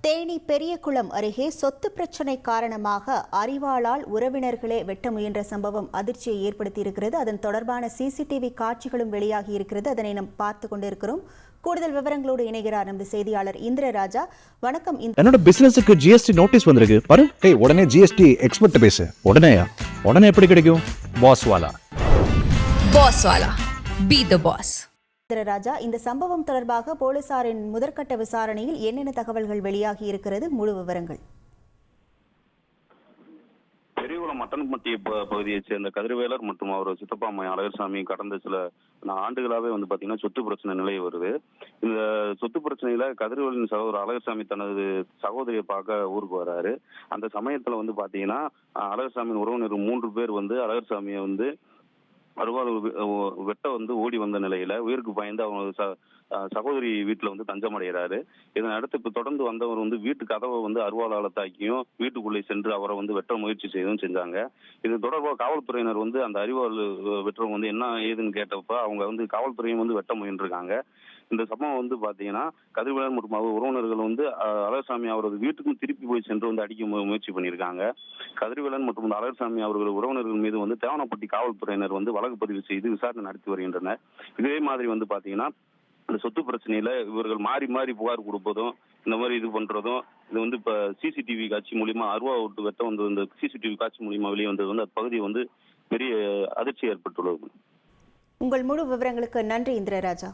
தேனி பெரியகுளம் அருகே சொத்து பிரச்சினை காரணமாக அரிவாளால் உறவினர்களே வெட்ட முயன்ற சம்பவம் அதிர்ச்சியை ஏற்படுத்தியிருக்கிறது. அதன் தொடர்பான சிசிடிவி காட்சிகளும் வெளியாகி இருக்கிறது. அதனை நாம் பார்த்து கொண்டிருக்கிறோம். கூடுதல் விவரங்களோடு இணைகிறார் நமது செய்தியாளர் இந்திரராஜா. வணக்கம். என்னோட பிசினஸுக்கு ஜிஎஸ்டி நோட்டீஸ் வந்திருக்கு பாரு. உடனே ஜிஎஸ்டி எக்ஸ்பர்ட் பேசு. உடனே எப்படி கிடைக்கும்? பாஸ்வாலா பி தி பாஸ். ராஜா, இந்த சம்பவம் தொடர்பாக போலீசாரின் முதற்கட்ட விசாரணையில் என்னென்ன தகவல்கள் வெளியாகி இருக்கிறது? முழு விவரங்கள். பெரியகுளம் மட்டன்பட்டி பகுதியைச் சேர்ந்த கதிர்வேலர் மற்றும் அவர் சித்தப்பா அழகர்சாமி கடந்த சில ஆண்டுகளாவே பாத்தீங்கன்னா சொத்து பிரச்சனை நிலை வருது. இந்த சொத்து பிரச்சனையில கதிர்வேலின் சகோதரர் அழகர்சாமி தனது சகோதரியை பார்க்க ஊருக்கு வராரு. அந்த சமயத்துல பாத்தீங்கன்னா அழகர்சாமியின் உறவினர் 3 பேர் அழகர்சாமியை அருவாள் வெட்ட ஓடி வந்த நிலையில உயிருக்கு பயந்து அவங்க சகோதரி வீட்டுல தஞ்சமடைகிறாரு. இதனை அடுத்து இப்ப தொடர்ந்து வந்தவர் வீட்டு கதவை அருவாளால தாக்கியும் வீட்டுக்குள்ளே சென்று அவரை வெட்ட முயற்சி செய்தும் செஞ்சாங்க. இது தொடர்பாக காவல்துறையினர் அந்த அரிவாள் வெற்றவங்க என்ன ஏதுன்னு கேட்டப்ப அவங்க காவல்துறையும் வெட்ட முயன்றிருக்காங்க. இந்த சம்பவம் பாத்தீங்கன்னா கதிர்வேலர் மற்றும் அவர் உறவினர்கள் அழகர்சாமி அவரது வீட்டுக்கும் திருப்பி போய் சென்று அடிக்க முயற்சி பண்ணியிருக்காங்க. கதிர்வேலன் மற்றும் அழகர்சாமி அவர்கள் உறவினர்கள் மீது தேவனப்பட்டி காவல்துறையினர் வழக்கு பதிவு செய்து விசாரணை நடத்தி வருகின்றனர். இதே மாதிரி பாத்தீங்கன்னா இந்த சொத்து பிரச்சனையில இவர்கள் மாறி மாறி புகார் கொடுப்பதும் இந்த மாதிரி இது பண்றதும் இது இப்ப சிசிடிவி காட்சி மூலியமா அருவா விட்டு வெட்ட இந்த சிசிடிவி காட்சி மூலியமா வெளியே வந்தது அந்த பகுதி பெரிய அதிர்ச்சி ஏற்பட்டுள்ளது. உங்கள் முழு விவரங்களுக்கு நன்றி இந்திரராஜா.